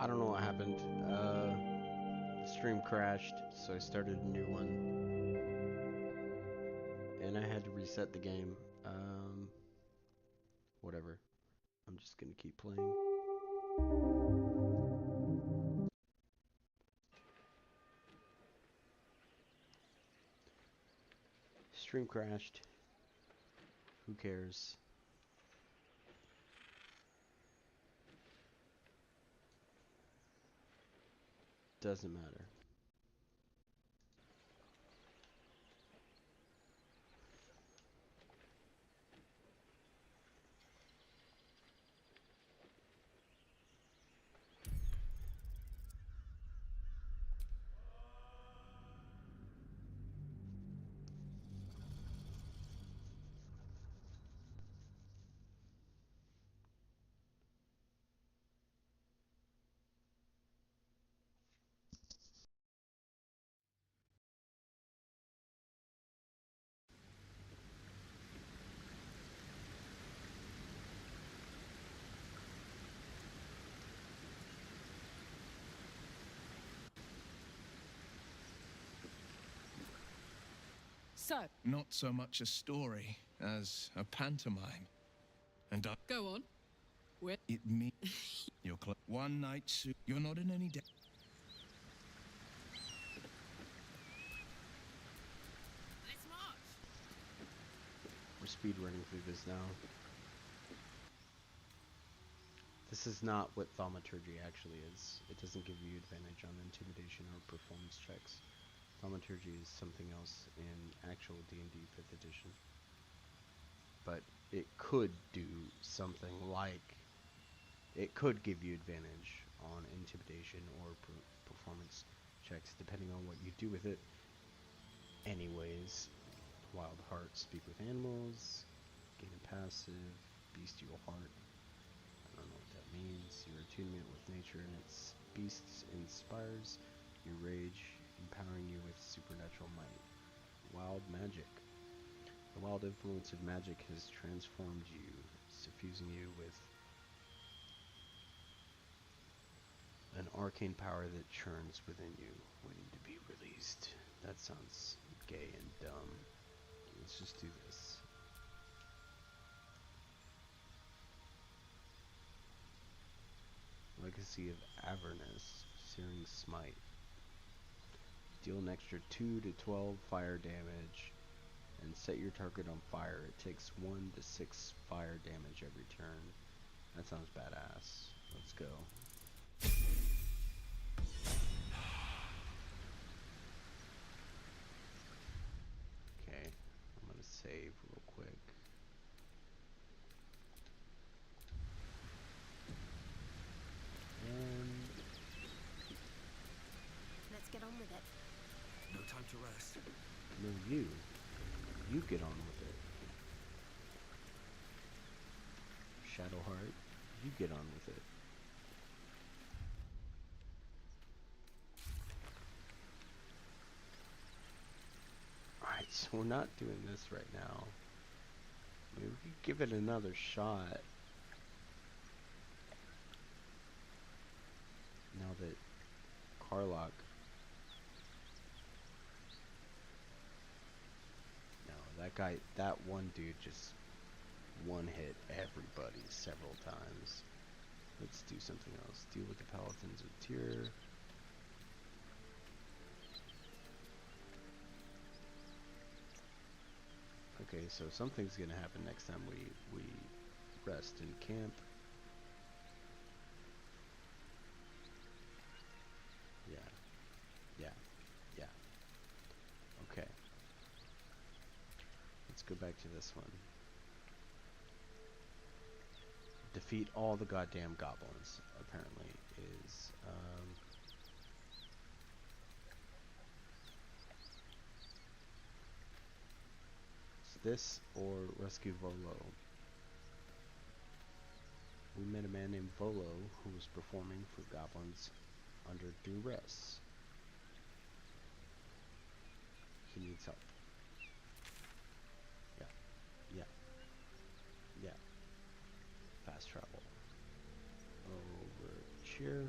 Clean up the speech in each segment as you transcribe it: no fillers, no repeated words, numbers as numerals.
I don't know what happened. The stream crashed, so I started a new one, and I had to reset the game. Whatever. I'm just gonna keep playing. Stream crashed. Who cares? Doesn't matter. So, Not so much a story as a pantomime. And go on. Where? it me. You're one night soon. You're not in any debt. Let's march. We're speed running through this now. This is not what thaumaturgy actually is. It doesn't give you advantage on intimidation or performance checks. Thaumaturgy is something else in actual D&D 5th edition. But it could do something like... It could give you advantage on intimidation or performance checks, depending on what you do with it. Anyways, Wild Heart, speak with animals, gain a passive, bestial heart. I don't know what that means. Your attunement with nature and its beasts inspires your rage, empowering you with supernatural might. Wild magic. The wild influence of magic has transformed you, suffusing you with an arcane power that churns within you, waiting to be released. That sounds gay and dumb. Let's just do this. Legacy of Avernus, Searing Smite. Deal an extra 2 to 12 fire damage and set your target on fire. It takes 1 to 6 fire damage every turn. That sounds badass. Let's go. Okay, I'm gonna save real quick. And Let's get on with it. No time to rest. no, you get on with it. Shadowheart, you get on with it. Alright, so we're not doing this right now. Maybe we could give it another shot. Now that Carlock... No, that guy, that one dude just one-hit everybody several times. Let's do something else. Deal with the Paladins of Tyr. Okay, so something's gonna happen next time we rest in camp. Yeah. Okay. Let's go back to this one. Defeat all the goddamn goblins, apparently, is, it's this or rescue Volo. We met a man named Volo who was performing for goblins under duress. He needs help. Yeah. Fast travel. Over here.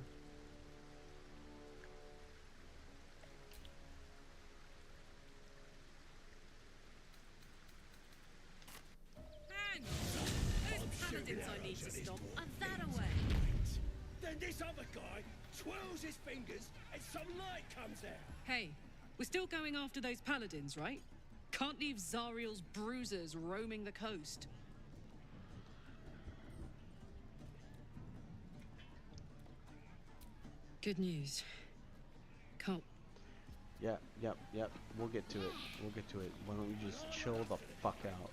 this other guy twirls his fingers and some light comes out. Hey, we're still going after those paladins, right? Can't leave Zariel's bruisers roaming the coast. Good news. Can't. Yep. We'll get to it. Why don't you just chill the fuck out?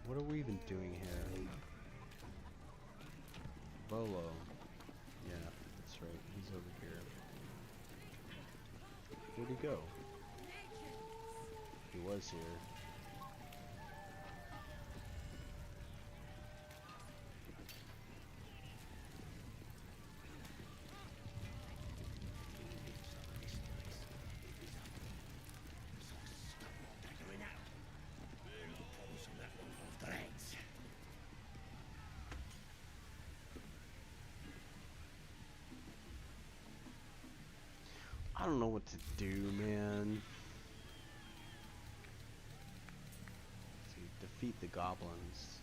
What are we even doing here? Volo. Yeah, that's right. He's over here. Where'd he go? He was here. I don't know what to do, man. So you defeat the goblins.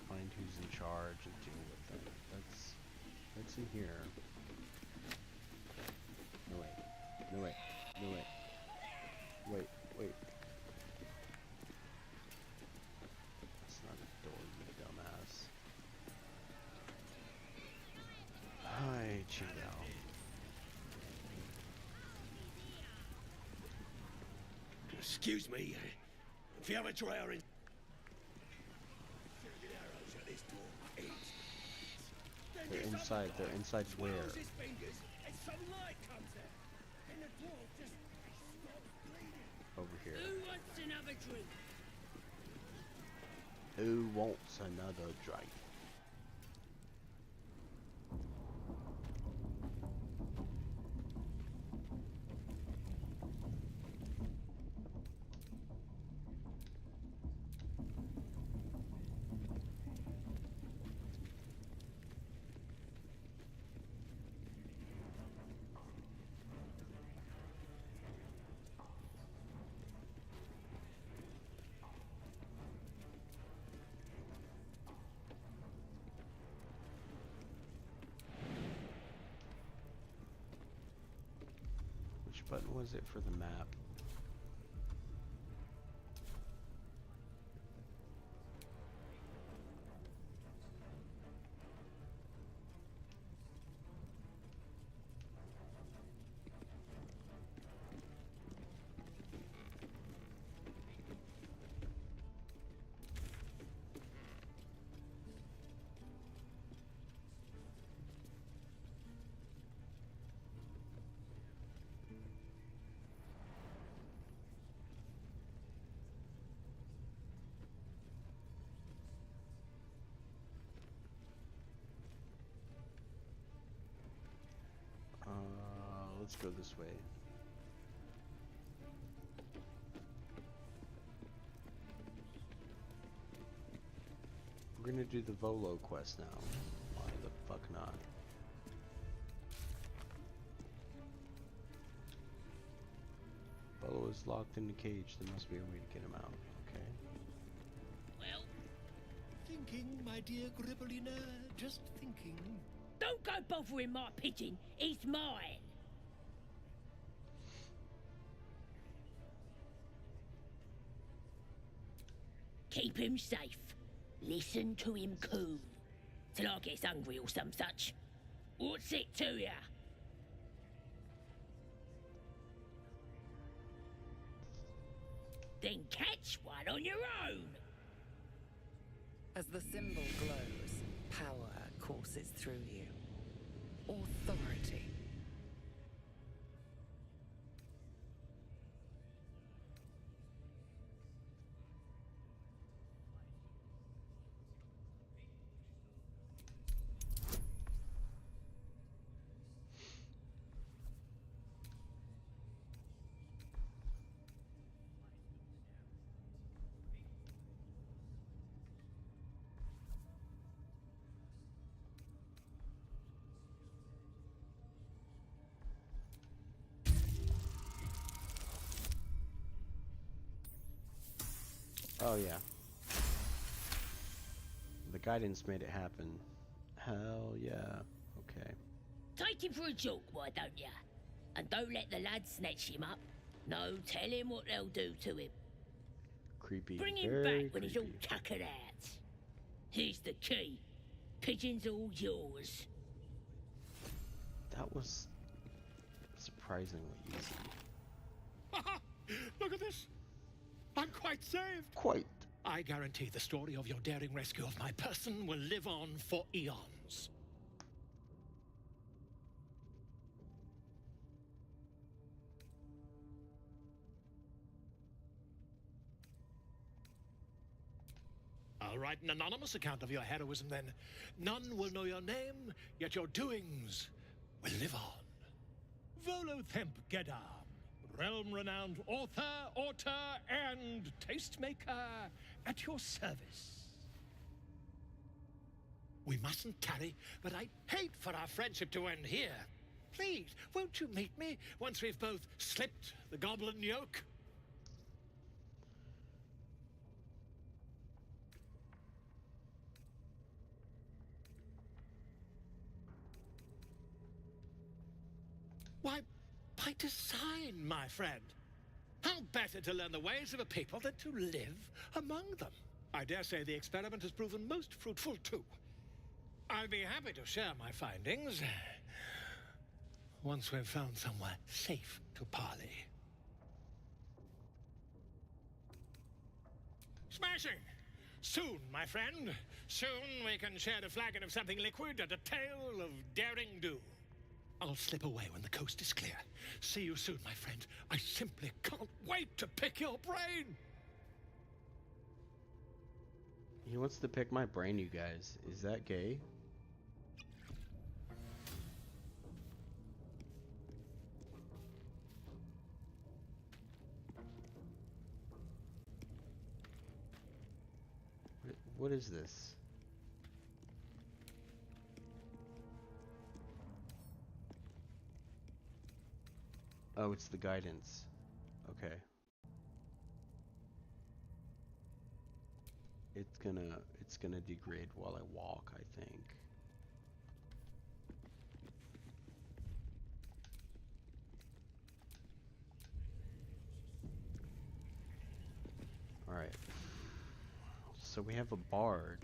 Find who's in charge and deal with them. That's in here. No way. Wait. That's not a door, you dumbass. Hi, Chigao. Excuse me, if you have a drawer in... They're inside where? Twirls his fingers and some light comes out. And the dwarf just stops bleeding. Over here. Who wants another drink? Who wants another drink? Which button was it for the map? Let's go this way. We're gonna do the Volo quest now. Why the fuck not? Volo is locked in the cage. There must be a way to get him out. Okay. Well, Thinking, my dear Gribblina, just thinking. don't go bothering my pigeon. It's mine. Keep him safe. Listen to him coo. Till I gets hungry or some such. What's it to ya? Then catch one on your own. As the symbol glows, power courses through you. Authority. Oh yeah. The guidance made it happen. Hell yeah. Okay. Take him for a joke, why don't ya? And don't let the lads snatch him up. No, tell him what they'll do to him. Creepy. Bring him Very back when he's creepy. all tuckered out. Here's the key. Pigeon's all yours. That was surprisingly easy. Look at this. I'm quite saved. Quite. I guarantee the story of your daring rescue of my person will live on for eons. I'll write an anonymous account of your heroism then. None will know your name, yet your doings will live on. Volothemp Gedam, realm-renowned author, and tastemaker at your service. We mustn't tarry, but I'd hate for our friendship to end here. Please, won't you meet me once we've both slipped the goblin yoke? Why, by design, my friend. How better to learn the ways of a people than to live among them? I dare say the experiment has proven most fruitful, too. I'd be happy to share my findings once we've found somewhere safe to parley. Smashing! Soon, my friend. Soon we can share a flagon of something liquid and a tale of daring do. I'll slip away when the coast is clear. See you soon, my friend. I simply can't wait to pick your brain! He wants to pick my brain, you guys. Is that gay? What is this? Oh, it's the guidance. Okay. It's gonna degrade while I walk, I think. All right. So we have a bard.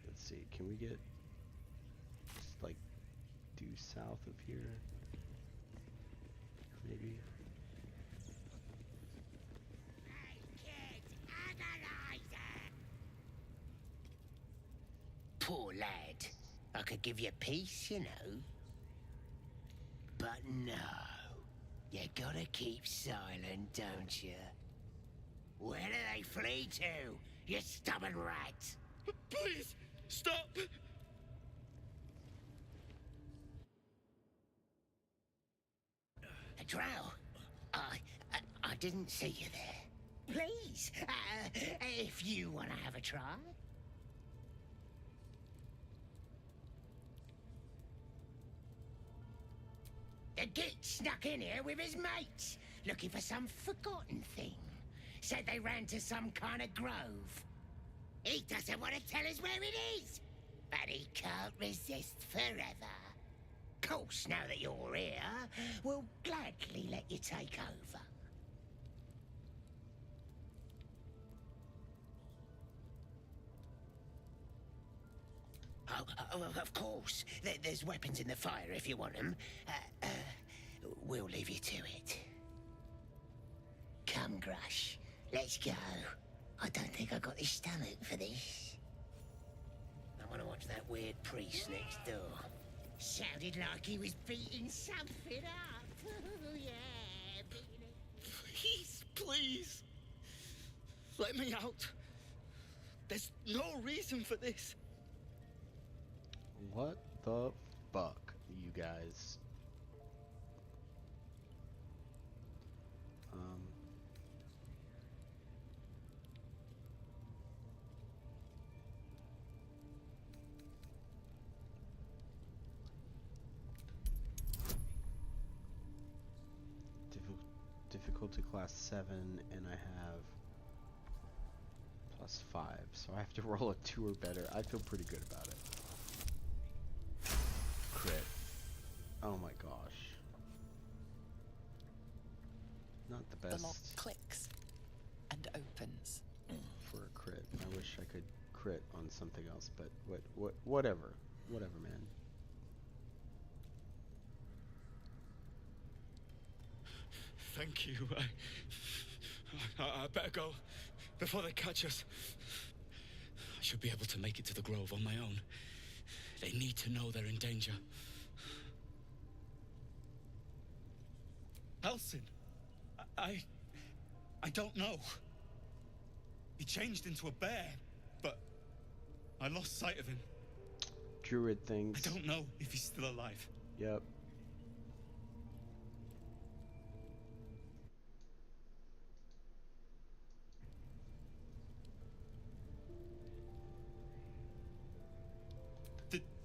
Let's see. Can we get just like due south of here? Maybe. Poor lad. I could give you peace, you know. But no. You gotta keep silent, don't you? Where do they flee to, you stubborn rat? Please, stop! Drow, I didn't see you there. Please, if you want to have a try. The git snuck in here with his mates, looking for some forgotten thing. Said they ran to some kind of grove. He doesn't want to tell us where it is, but he can't resist forever. Course, now that you're here, we'll gladly let you take over. Oh, of course. There's weapons in the fire if you want them. We'll leave you to it. Come, Grush. Let's go. I don't think I got the stomach for this. I want to watch that weird priest next door. Sounded like he was beating something up. Yeah, beating it. Please, please. Let me out. There's no reason for this. What the fuck, you guys? difficulty class 7, and I have +5, so I have to roll a 2 or better. I feel pretty good about it. Crit. Oh my gosh. Not the The lock best clicks and opens. for a crit. I wish I could crit on something else, but whatever. Whatever, man. Thank you. I better go before they catch us. I should be able to make it to the grove on my own. They need to know they're in danger. Elsin, I don't know. He changed into a bear, but I lost sight of him. Druid things. I don't know if he's still alive. Yep.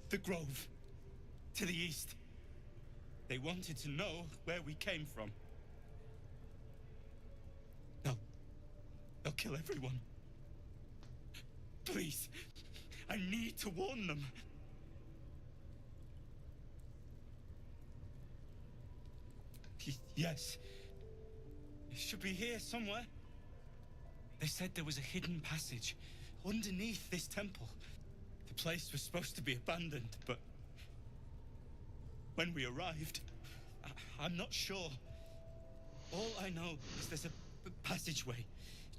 The grove. To the east. They wanted to know where we came from. They'll kill everyone. Please. I need to warn them. Yes. It should be here somewhere. They said there was a hidden passage underneath this temple. The place was supposed to be abandoned, but when we arrived, I'm not sure. All I know is there's a passageway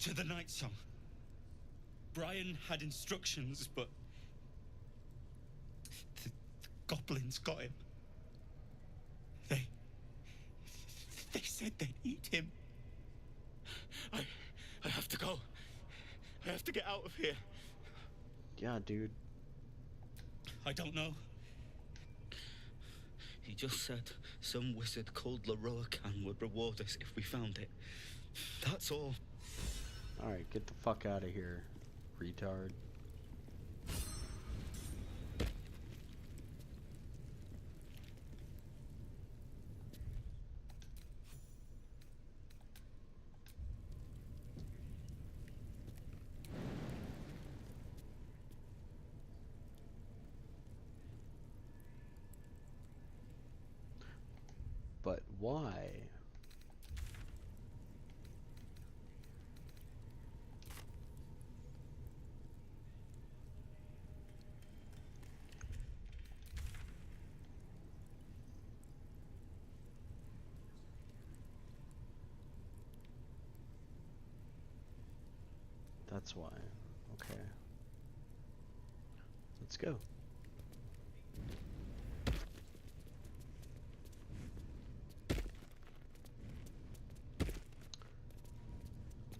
to the Night Song. Brian had instructions, but the goblins got him. They said they'd eat him. I have to go. I have to get out of here. Yeah, dude. I don't know. He just said some wizard called Leroacan would reward us if we found it. That's all. Alright, get the fuck out of here, retard. But why? That's why. Okay. Let's go.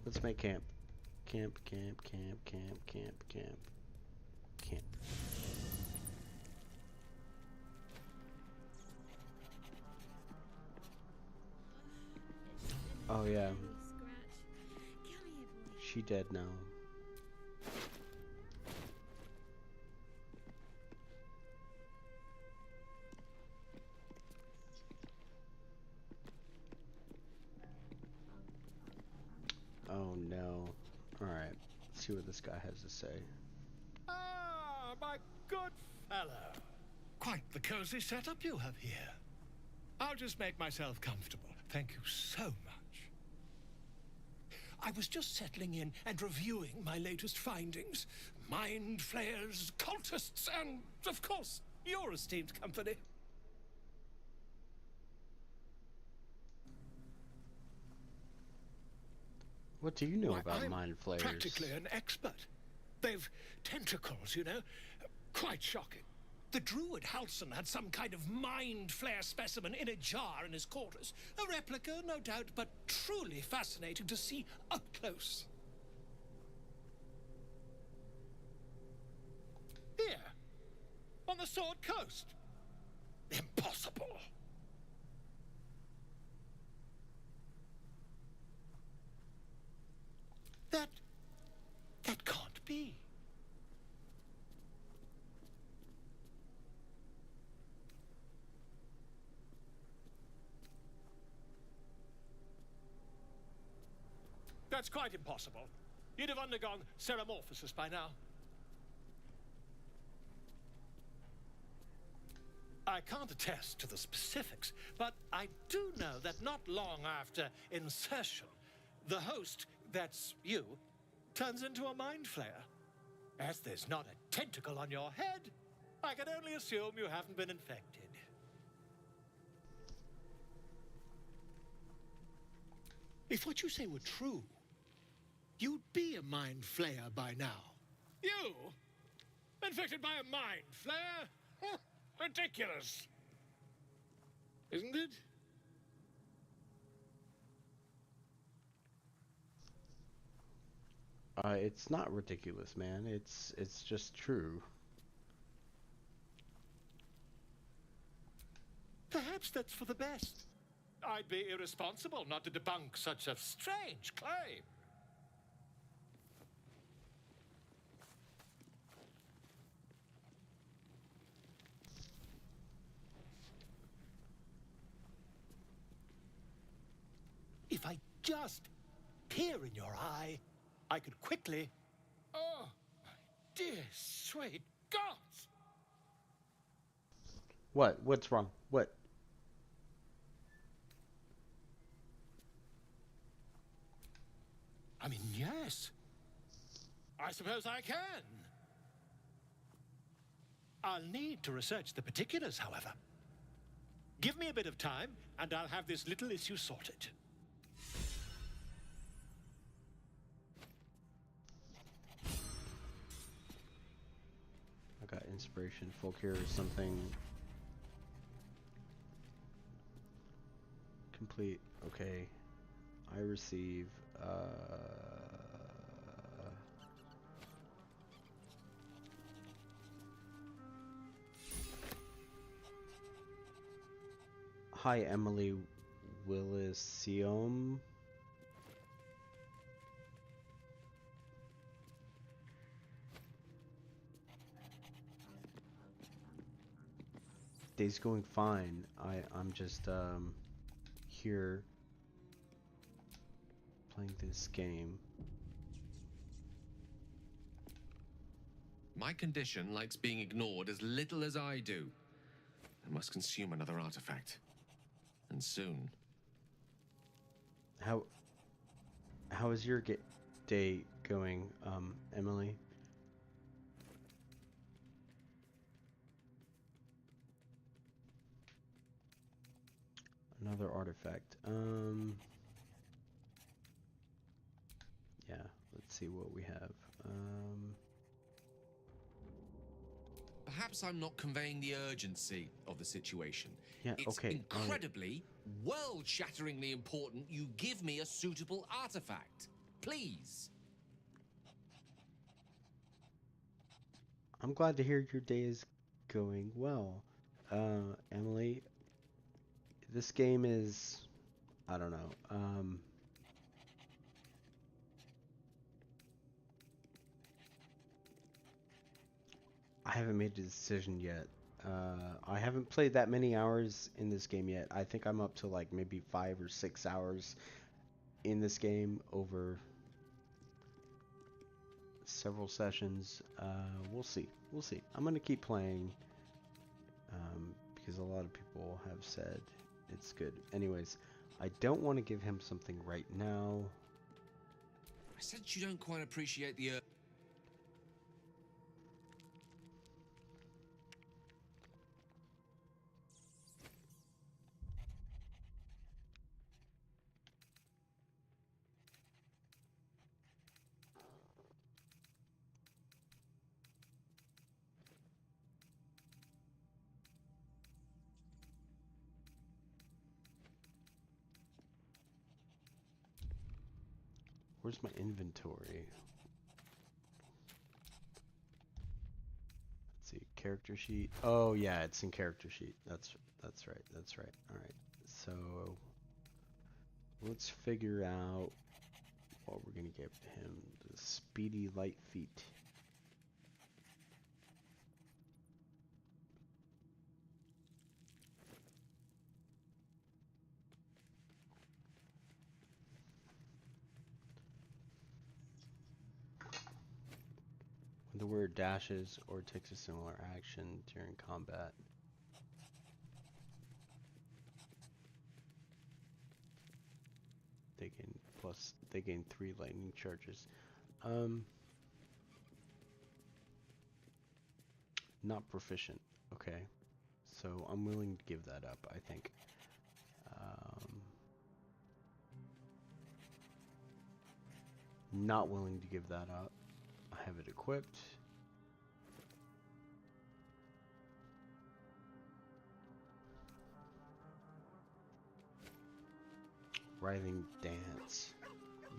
Let's make camp. Camp. Oh yeah. She dead now. Oh no. Alright, let's see what this guy has to say. Ah, my good fellow. Quite the cozy setup you have here. I'll just make myself comfortable. Thank you so much. I was just settling in and reviewing my latest findings. Mind flayers, cultists, and, of course, your esteemed company. What do you know Why, about I'm mind flayers? practically an expert. They've tentacles, you know. Quite shocking. The druid Halson had some kind of mind flare specimen in a jar in his quarters. A replica, no doubt, but truly fascinating to see up close. Here, on the Sword Coast. Impossible. That can't be. That's quite impossible. You'd have undergone ceramorphosis by now. I can't attest to the specifics, but I do know that not long after insertion, the host, that's you, turns into a mind flayer. As there's not a tentacle on your head, I can only assume you haven't been infected. If what you say were true, you'd be a mind flayer by now. You? Infected by a mind flayer? Huh, ridiculous. Isn't it? It's not ridiculous, man. It's just true. Perhaps that's for the best. I'd be irresponsible not to debunk such a strange claim. If I just peer in your eye, I could quickly... Oh, my dear, sweet gods! What? What's wrong? What? I mean, yes. I suppose I can. I'll need to research the particulars, however. Give me a bit of time, and I'll have this little issue sorted. I got inspiration. Folklore or something. Complete. Okay. I receive. Hi, Emily Willisium. Day's going fine. I'm just here playing this game. My condition likes being ignored as little as I do. I must consume another artifact. And soon. How is your day going, Emily? Another artifact. Yeah, let's see what we have. Perhaps I'm not conveying the urgency of the situation. Yeah, it's okay. incredibly, world-shatteringly important you give me a suitable artifact. Please. I'm glad to hear your day is going well. Emily, this game is, I don't know, I haven't made a decision yet. I haven't played that many hours in this game yet. I think I'm up to like maybe 5 or 6 hours in this game over several sessions. We'll see. We'll see. I'm gonna keep playing because a lot of people have said it's good. Anyways, I don't want to give him something right now. I sense you don't quite appreciate the Where's my inventory? Let's see, character sheet. Oh yeah, it's in character sheet. That's right. That's right. All right. So let's figure out what we're gonna give him. The speedy light feet. wearer dashes or takes a similar action during combat. They gain 3 lightning charges. Not proficient. Okay. So I'm willing to give that up, I think. Not willing to give that up. I have it equipped. Writhing Dance.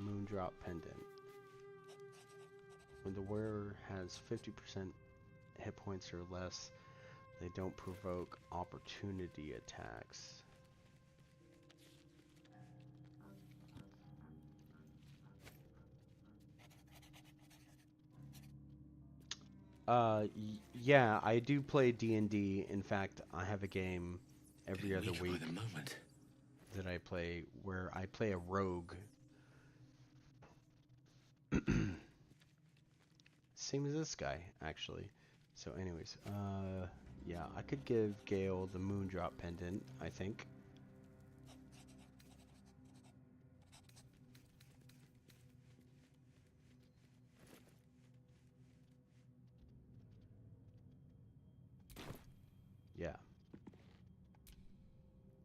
Moondrop Pendant. When the wearer has 50% hit points or less, they don't provoke opportunity attacks. Yeah, I do play D&D. In fact, I have a game every other week that I play where I play a rogue. Same as this guy, actually. So anyways, yeah, I could give Gale the Moondrop Pendant, I think. Yeah.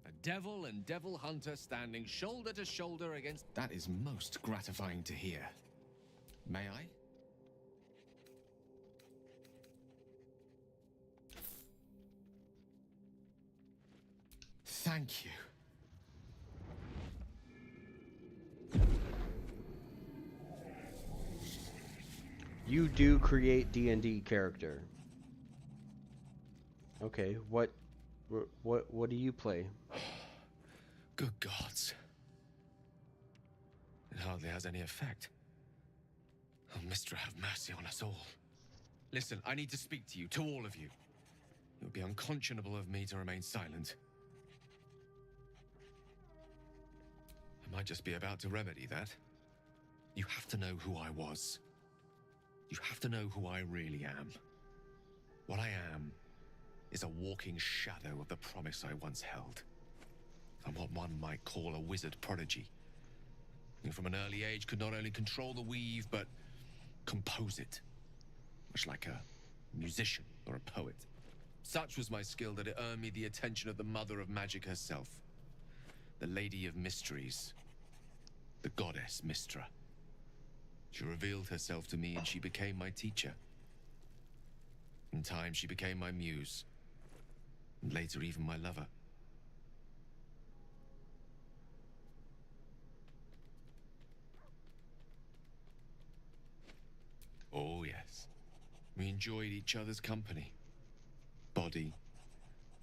A devil and devil hunter standing shoulder to shoulder against... That is most gratifying to hear. May I? Thank you. You do create D&D character. Okay, what do you play? Good gods. It hardly has any effect. Oh, Mistra, have mercy on us all. Listen, I need to speak to you, to all of you. It would be unconscionable of me to remain silent. I might just be about to remedy that. You have to know who I was. You have to know who I really am. What I am is a walking shadow of the promise I once held. I'm what one might call a wizard prodigy. Who from an early age could not only control the weave, but compose it. Much like a musician or a poet. Such was my skill that it earned me the attention of the mother of magic herself. The Lady of Mysteries. The goddess Mistra. She revealed herself to me and she became my teacher. In time, she became my muse. And later, even my lover. Oh, yes. We enjoyed each other's company. Body,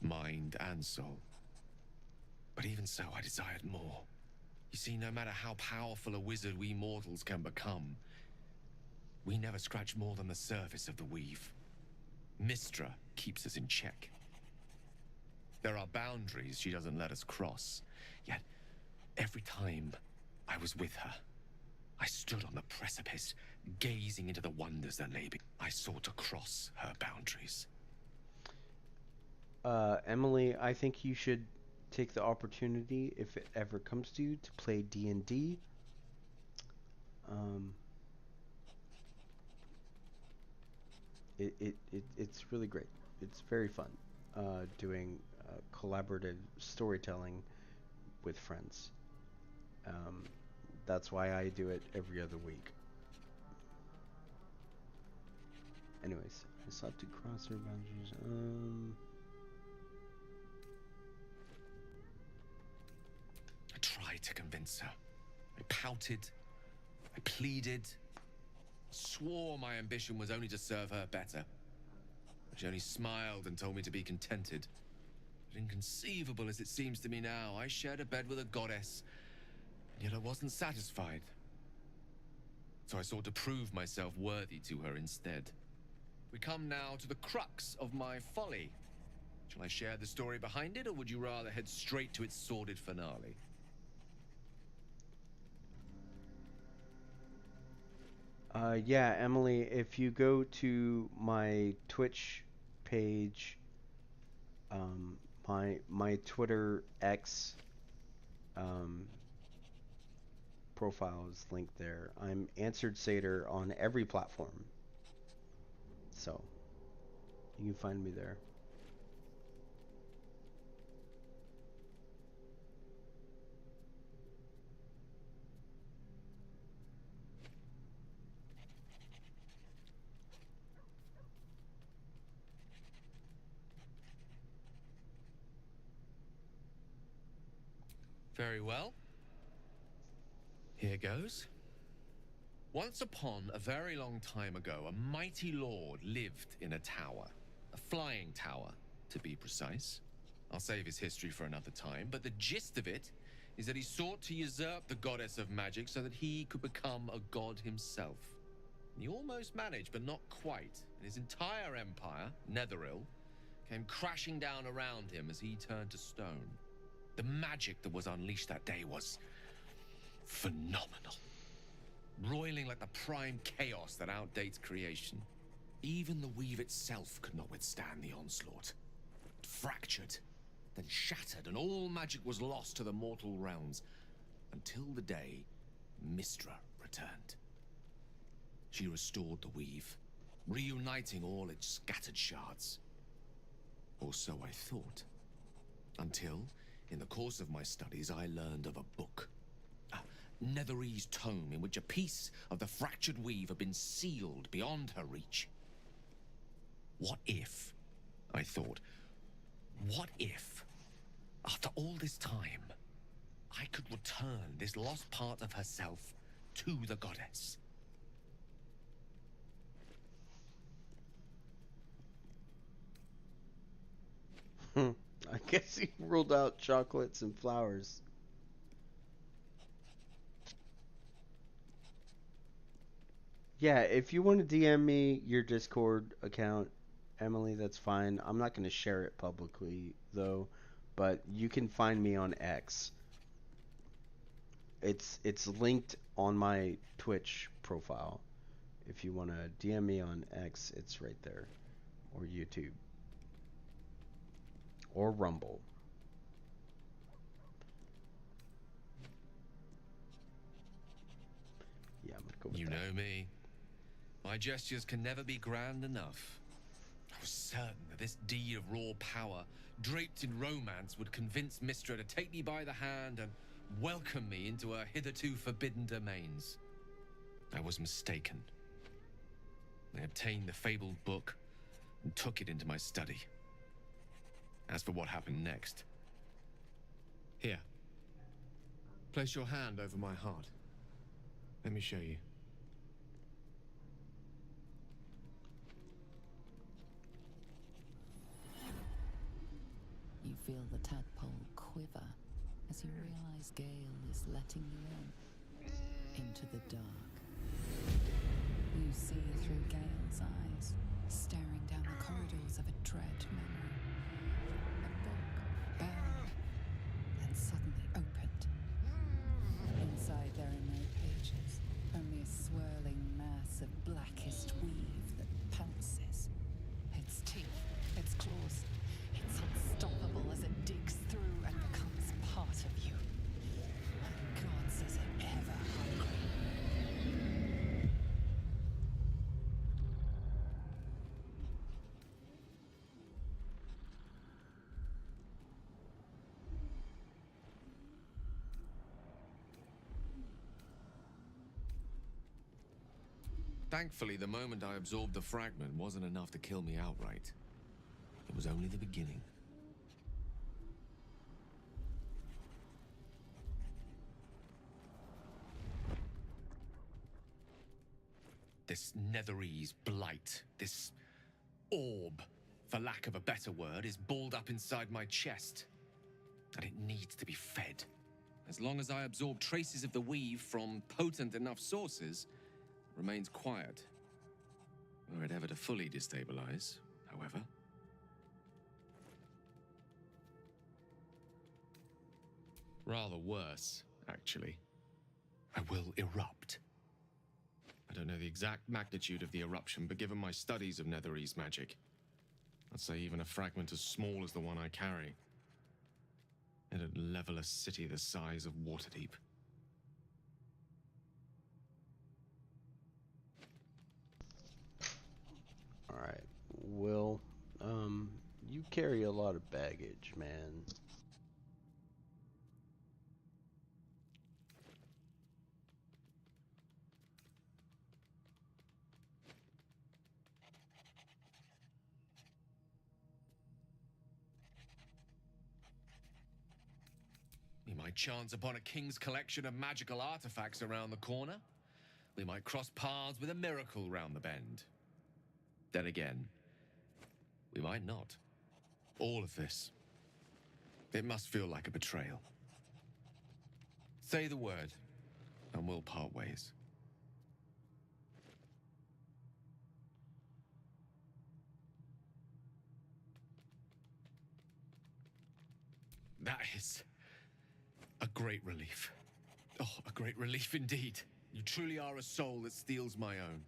mind, and soul. But even so, I desired more. You see, no matter how powerful a wizard we mortals can become, we never scratch more than the surface of the weave. Mistra keeps us in check. There are boundaries she doesn't let us cross. Yet, every time I was with her, I stood on the precipice, gazing into the wonders that lay beneath. I sought to cross her boundaries. Emily, I think you should take the opportunity, if it ever comes to you, to play D&D. It's really great. It's very fun doing collaborative storytelling with friends. That's why I do it every other week. Anyways, I sought to cross her boundaries. I tried to convince her. I pouted. I pleaded. Swore my ambition was only to serve her better. She only smiled and told me to be contented. But inconceivable as it seems to me now, I shared a bed with a goddess, and yet I wasn't satisfied. So I sought to prove myself worthy to her instead. We come now to the crux of my folly. Shall I share the story behind it, or would you rather head straight to its sordid finale? Yeah, Emily, if you go to my Twitch page, my Twitter X um, profile is linked there. I'm Answered Satyr on every platform, so you can find me there. Very well. Here goes. Once upon a very long time ago, a mighty lord lived in a tower. A flying tower, to be precise. I'll save his history for another time, but the gist of it is that he sought to usurp the goddess of magic so that he could become a god himself. He almost managed, but not quite, and his entire empire, Netheril, came crashing down around him as he turned to stone. The magic that was unleashed that day was phenomenal. Roiling like the prime chaos that outdates creation. Even the weave itself could not withstand the onslaught. It fractured, then shattered, and all magic was lost to the mortal realms, until the day Mystra returned. She restored the weave, reuniting all its scattered shards. Or so I thought. Until, in the course of my studies, I learned of a book. A Netherese tome in which a piece of the fractured weave had been sealed beyond her reach. What if, I thought, what if, after all this time, I could return this lost part of herself to the goddess? I guess he ruled out chocolates and flowers. Yeah, if you want to DM me your Discord account, Emily, that's fine. I'm not going to share it publicly though, but you can find me on X. It's linked on my Twitch profile. If you want to DM me on X, it's right there, or YouTube, or Rumble. Yeah, I'm gonna go with You that. know me. My gestures can never be grand enough. I was certain that this deed of raw power, draped in romance, would convince Mystra to take me by the hand and welcome me into her hitherto forbidden domains. I was mistaken. I obtained the fabled book and took it into my study. As for what happened next... Here. Place your hand over my heart. Let me show you. You feel the tadpole quiver as you realize Gale is letting you into the dark. You see through Gale's eyes, staring down the corridors of a dread memory. A book bound and suddenly opened. Inside there are no pages, only a swirling mass of blackest weave that pounces. Its teeth, its claws, it's unstoppable as it digs through and becomes part of you. And God says it ever hungry. Thankfully, the moment I absorbed the fragment wasn't enough to kill me outright. It was only the beginning. This Netherese blight, this orb, for lack of a better word, is balled up inside my chest. And it needs to be fed. As long as I absorb traces of the weave from potent enough sources, it remains quiet. Were it ever to fully destabilize, however. Rather worse, actually. I will erupt. I don't know the exact magnitude of the eruption, but given my studies of Netherese magic, I'd say even a fragment as small as the one I carry, it'd level a city the size of Waterdeep. Alright, Will, you carry a lot of baggage, man. We might chance upon a king's collection of magical artifacts around the corner. We might cross paths with a miracle round the bend. Then again, we might not. All of this, it must feel like a betrayal. Say the word, and we'll part ways. That is a great relief. Oh, a great relief indeed. You truly are a soul that steals my own.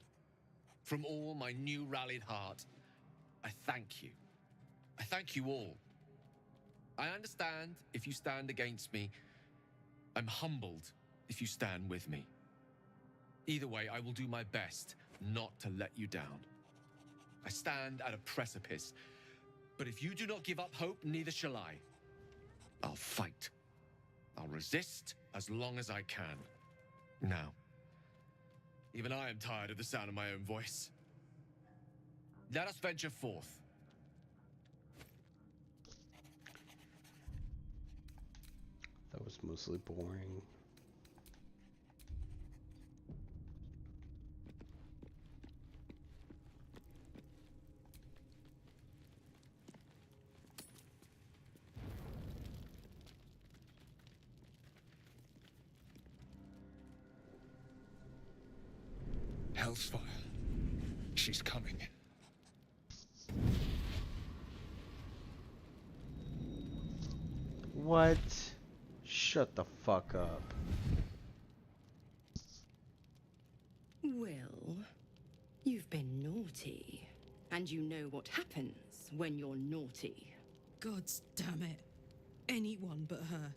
From all my new rallied heart, I thank you. I thank you all. I understand if you stand against me. I'm humbled if you stand with me. Either way, I will do my best not to let you down. I stand at a precipice, but if you do not give up hope, neither shall I. I'll fight. I'll resist as long as I can. Now, even I am tired of the sound of my own voice. Let us venture forth. That was mostly boring. Hellsfire. She's coming. What? Shut the fuck up. Will, you've been naughty. And you know what happens when you're naughty. Gods damn it. Anyone but her.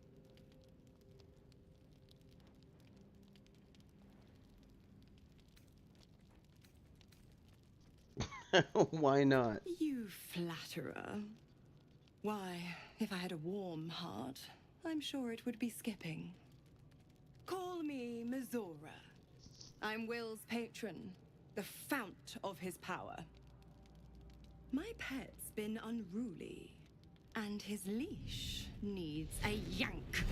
Why not? You flatterer. Why, if I had a warm heart, I'm sure it would be skipping. Call me Mizora. I'm Will's patron, the fount of his power. My pet's been unruly, and his leash needs a yank.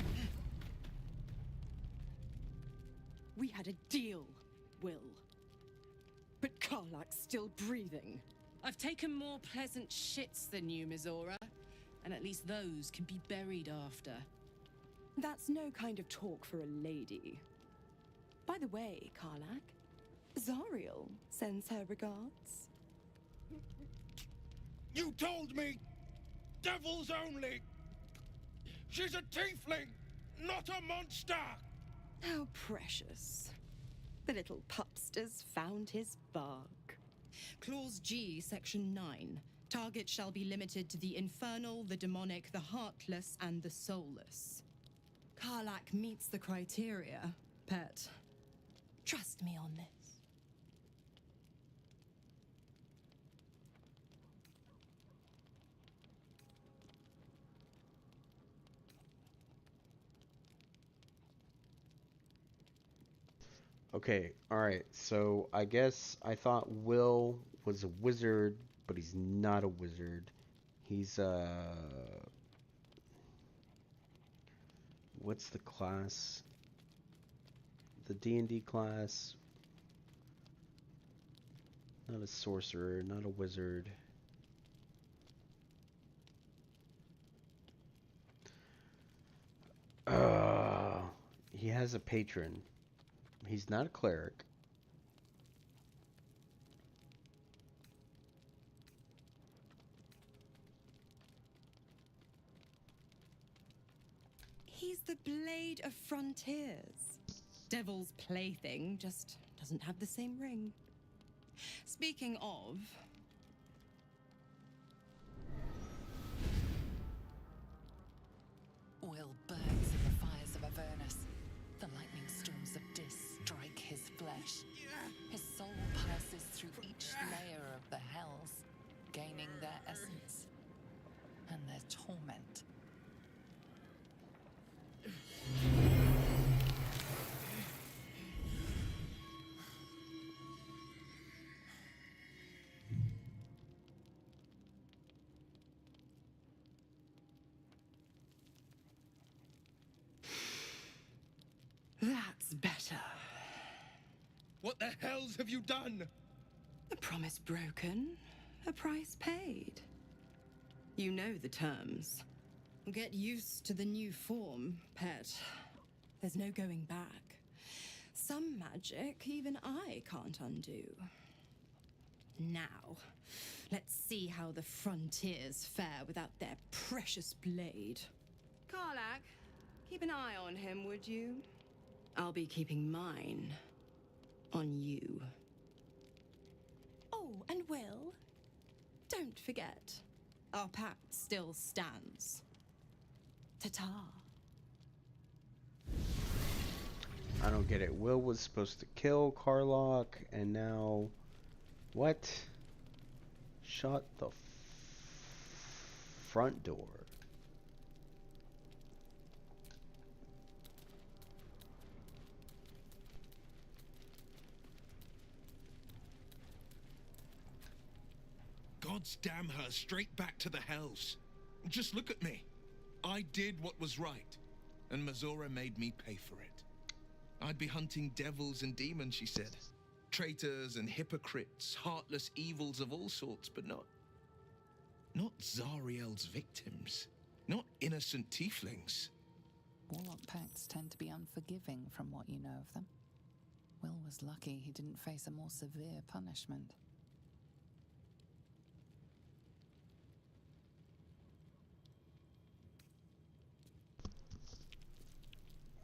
We had a deal, Will. But Karlak's still breathing. I've taken more pleasant shits than you, Mizora. And at least those can be buried after. That's no kind of talk for a lady. By the way, Karlak, Zariel sends her regards. You told me! Devils only! She's a tiefling, not a monster! How precious. The little pupster's found his bark. Clause G, Section 9. Target shall be limited to the infernal, the demonic, the heartless, and the soulless. Karlak meets the criteria, pet. Trust me on this. Okay, alright, so I guess I thought Will was a wizard, but he's not a wizard. He's, what's the class? The D&D class. Not a sorcerer, not a wizard. He has a patron. He's not a cleric. He's the Blade of Frontiers. Devil's plaything, just doesn't have the same ring. Speaking of... Will burns in the fires of Avernus. The lightning storms of Dis strike his flesh. His soul passes through each layer of the hells, gaining their essence and their torment. That's better. What the hells have you done? A promise broken, a price paid. You know the terms. Get used to the new form, pet. There's no going back. Some magic even I can't undo. Now, let's see how the frontiers fare without their precious blade. Karlach, keep an eye on him, would you? I'll be keeping mine on you. Oh, and Will, don't forget, our pact still stands. Ta-ta. I don't get it. Will was supposed to kill Karlach, and now... What? Shut the front door. God's damn her, straight back to the hells. Just look at me. I did what was right, and Mazora made me pay for it. I'd be hunting devils and demons, she said. Traitors and hypocrites, heartless evils of all sorts, but not Zariel's victims. Not innocent tieflings. Warlock pacts tend to be unforgiving from what you know of them. Will was lucky he didn't face a more severe punishment.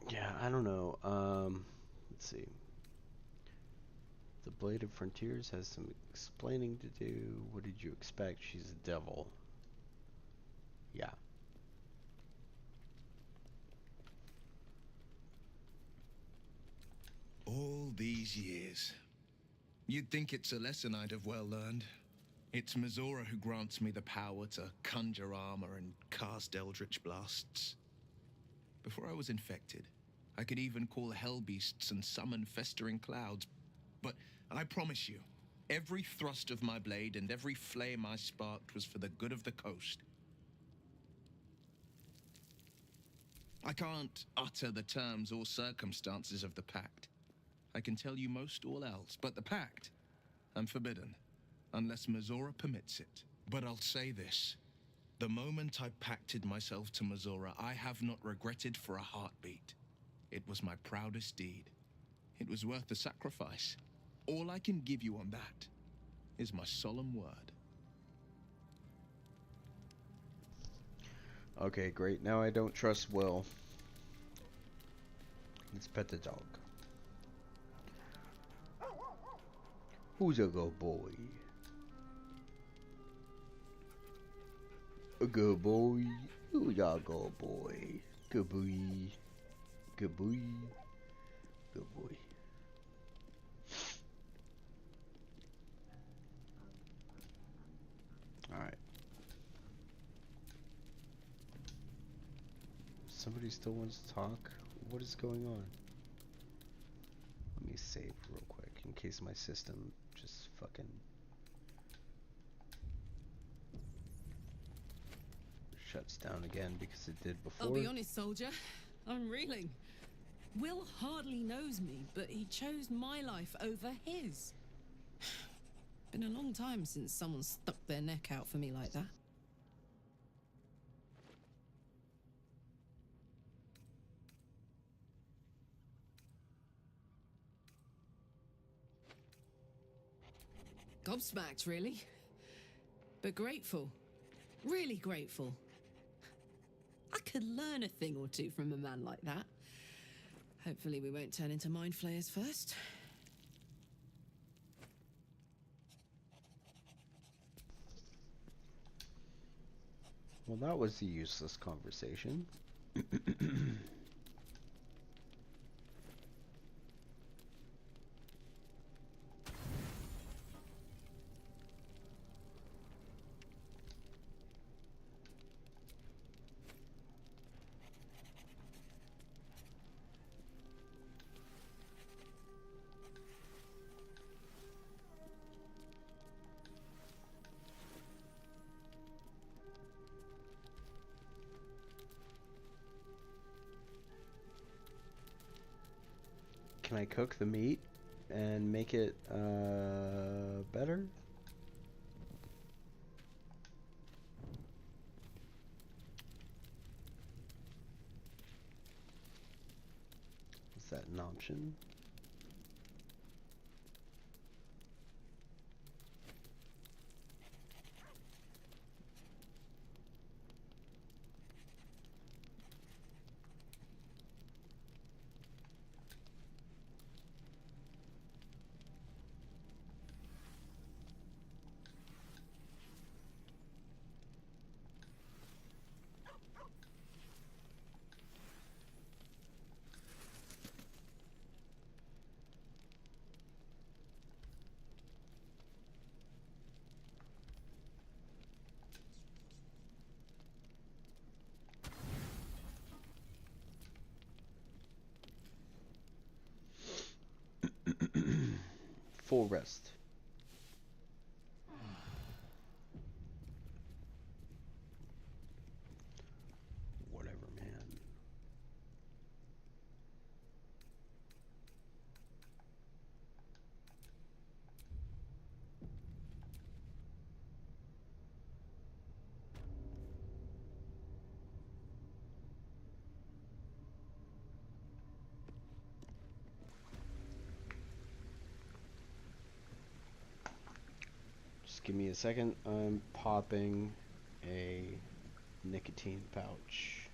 Yeah, I don't know. Let's see. The Blade of Frontiers has some explaining to do. What did you expect? She's a devil. Yeah. All these years. You'd think it's a lesson I'd have well learned. It's Mazora who grants me the power to conjure armor and cast eldritch blasts. Before I was infected, I could even call hell beasts and summon festering clouds. But I promise you, every thrust of my blade and every flame I sparked was for the good of the coast. I can't utter the terms or circumstances of the pact. I can tell you most all else, but the pact, I'm forbidden, unless Mazora permits it. But I'll say this. The moment I pacted myself to Mazora, I have not regretted for a heartbeat. It was my proudest deed. It was worth the sacrifice. All I can give you on that is my solemn word. Okay, great. Now I don't trust Will. Let's pet the dog. Who's a good boy? A good boy. Who's a good boy? Good boy. Good boy. Good boy. Alright. Somebody still wants to talk? What is going on? Let me save real quick in case my system just fucking shuts down again because it did before. I'll be honest, soldier. I'm reeling. Will hardly knows me, but he chose my life over his. Been a long time since someone stuck their neck out for me like that. Gobsmacked, really. But grateful. Really grateful. I could learn a thing or two from a man like that. Hopefully we won't turn into mind flayers first. Well, that was a useless conversation. Can I cook the meat and make it better? Is that an option? Full rest. Whatever, man. Just give me a second. I'm popping a nicotine pouch.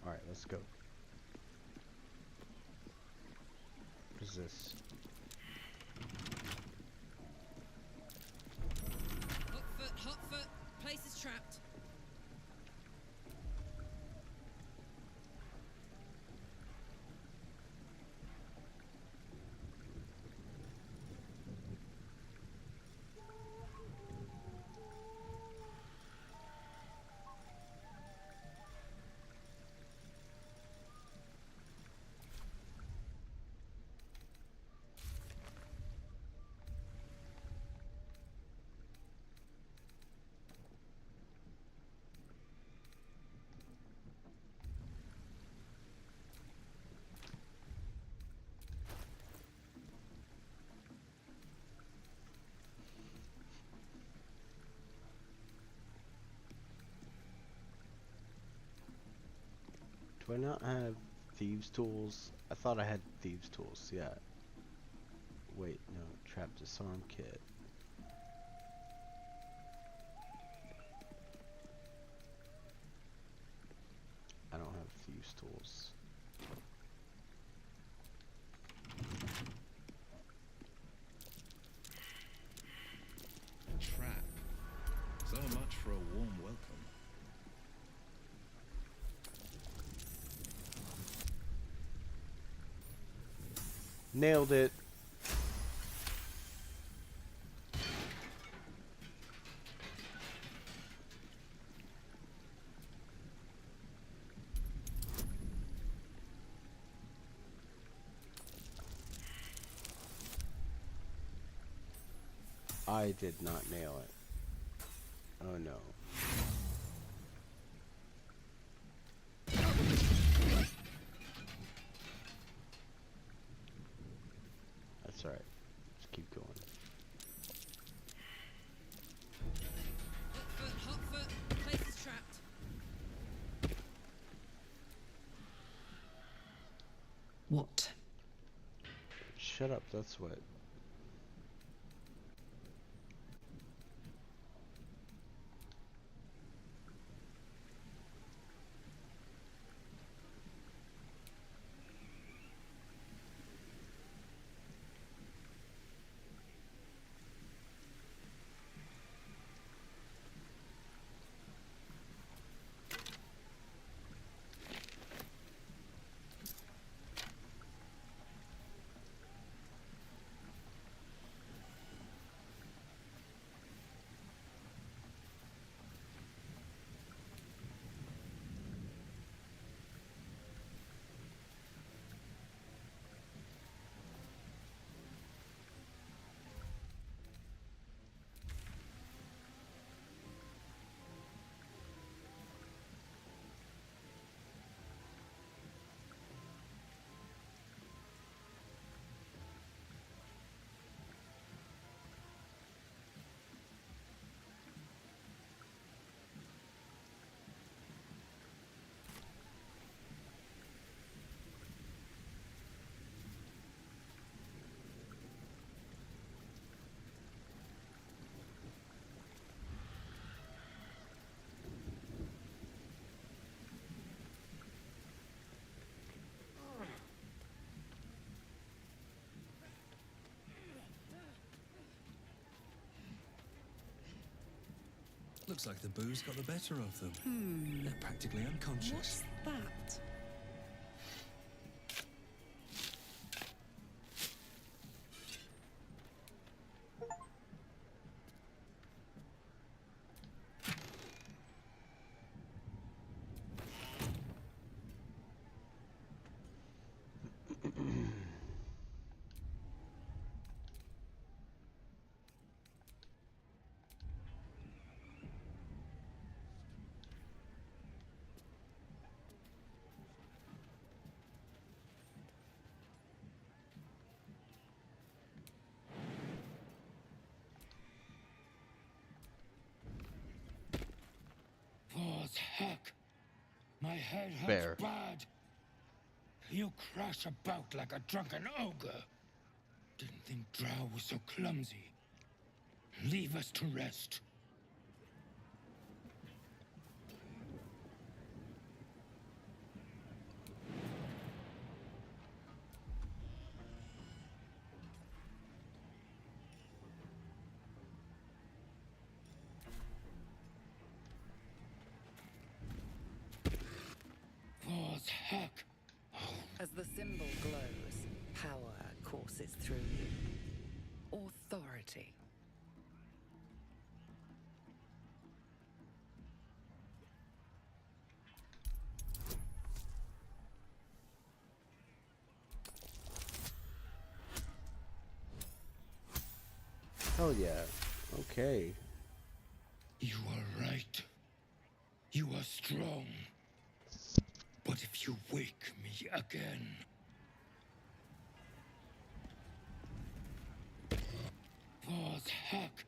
Alright, let's go. What is this? Hot foot. Place is trapped. Do I not have thieves' tools? I thought I had thieves' tools, yeah. Wait, no, trap disarm kit. I don't have thieves' tools. Trap. So much for a warm welcome. Nailed it. I did not nail it. Oh no. That's alright. Just keep going. Hot foot. Place is trapped. What? Shut up, that's what. Looks like the booze got the better of them. They're practically unconscious. What's that? What heck? My head hurts Bear. bad. You crash about like a drunken ogre. Didn't think Drow was so clumsy. Leave us to rest. What heck? As the symbol glows, power courses through you. Authority. Hell yeah. Okay. You are right. You are strong. But if you wake me again... What heck?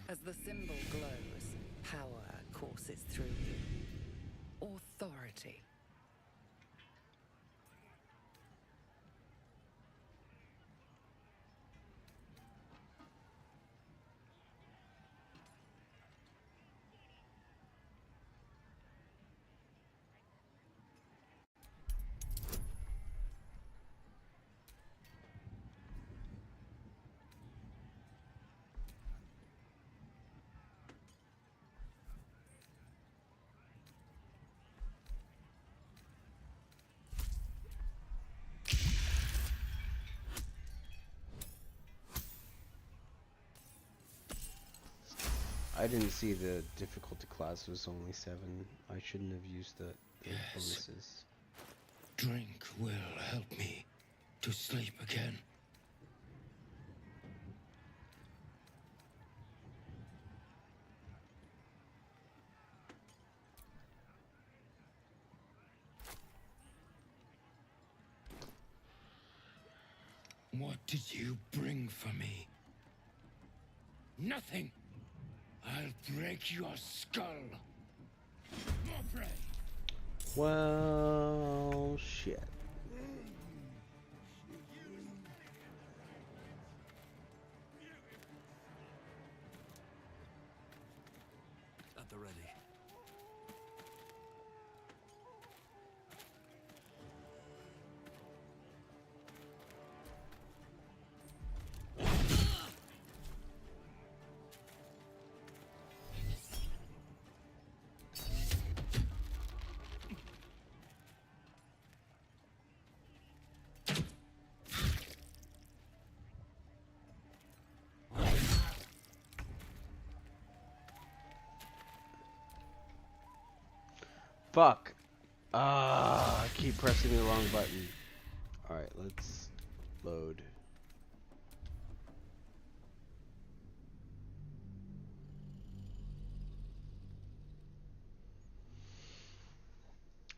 As the symbol glows, power courses through you. Authority. I didn't see the difficulty class was only 7. I shouldn't have used the Yes. bonuses. Drink will help me to sleep again. What did you bring for me? Nothing! I'll break your skull! More Well, shit. At the ready. Fuck. I keep pressing the wrong button. Alright, let's load.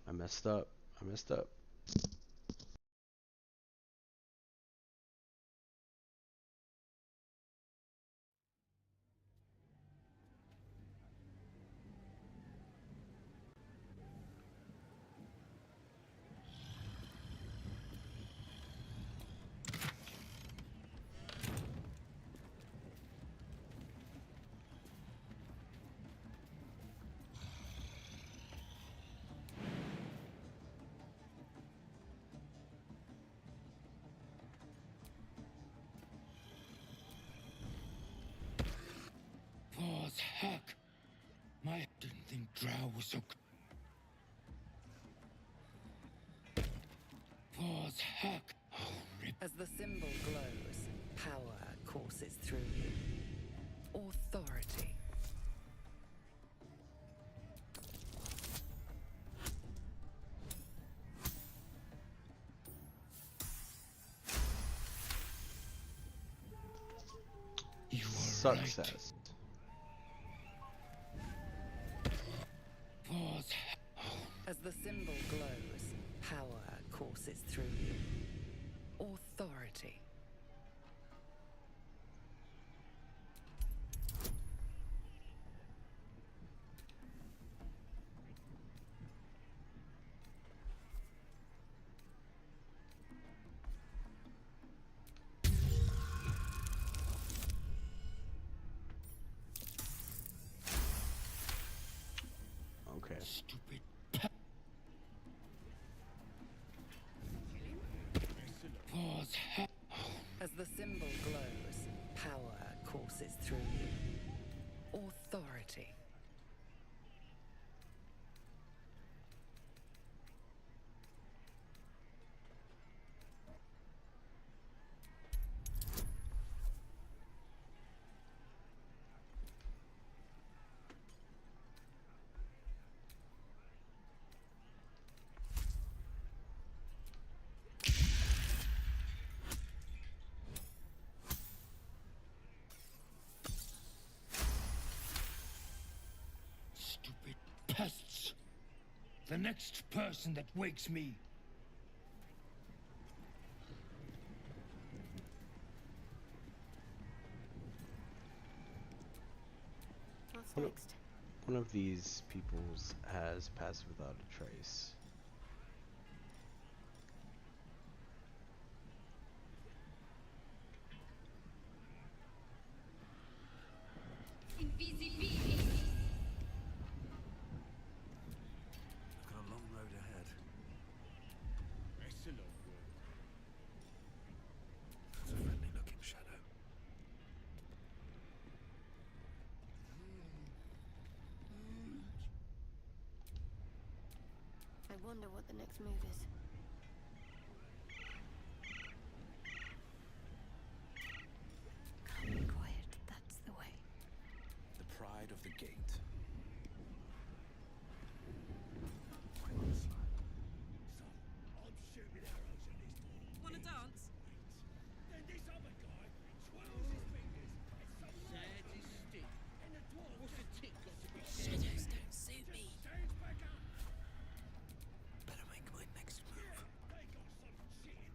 I messed up. was so. As the symbol glows, power courses through you. Authority. You are Success. right. As the symbol glows, power courses through you. Authority. Okay. Stupid. As the symbol glows, power courses through you. Authority. Stupid pests. The next person that wakes me. What's What- next? One of these peoples has passed without a trace. I've got a long road ahead. It's a long road. That's a friendly looking shadow. I wonder what the next move is. Calm and quiet, that's the way. The pride of the gate. I'm shooting arrows at this boy. Wanna dance? Then this other guy twirls his fingers and some sad his stick. And the dwarf what's the tick got to be Shadows don't suit me. stands back up. Better make my next move. They got some shit.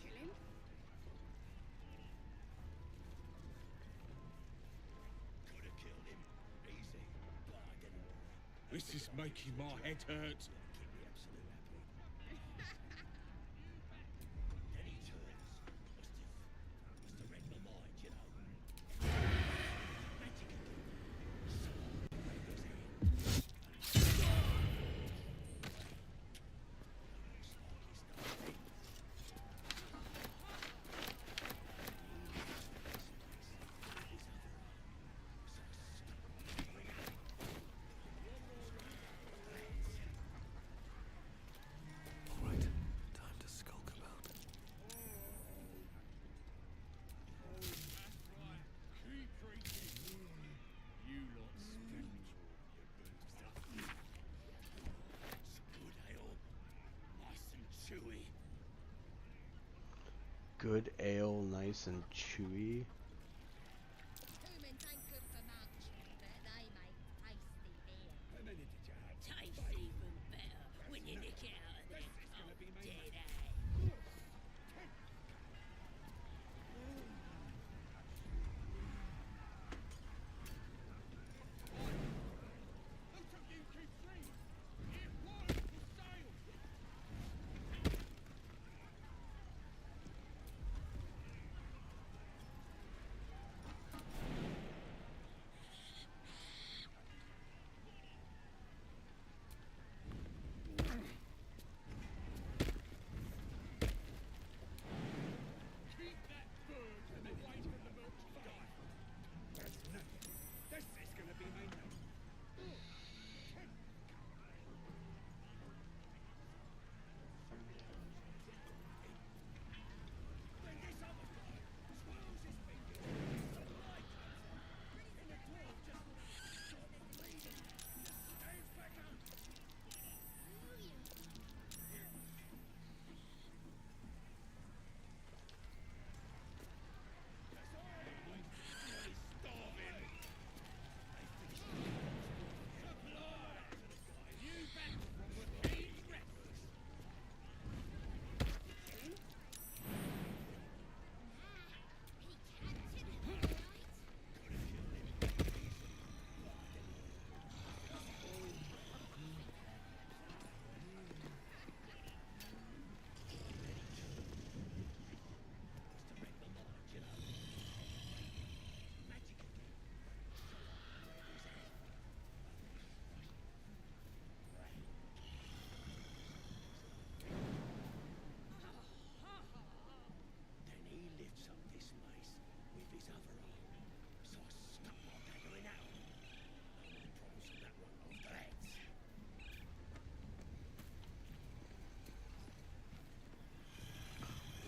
Kill him? Could have killed him. Easy. But I didn't. This is making my head hurt. Keep me absolute happy. Then he turns. Must have read my mind, you know. Magic. All right, time to skulk about. Keep drinking. You lot spiritual, you booster. It's good ale. Nice and chewy. Good ale, nice and chewy. Humans ain't good for much, but they make tasty beer. How many did you have? Tastes even better when you nick it out of their cold dead eye. Who took you keep drinking? It was for sale.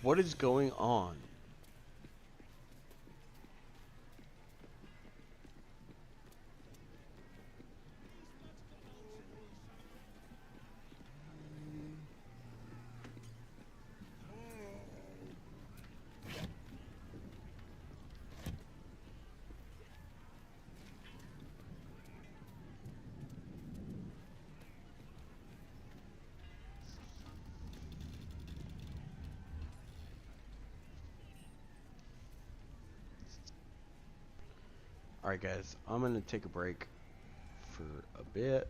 What is going on? Alright guys, I'm gonna take a break for a bit.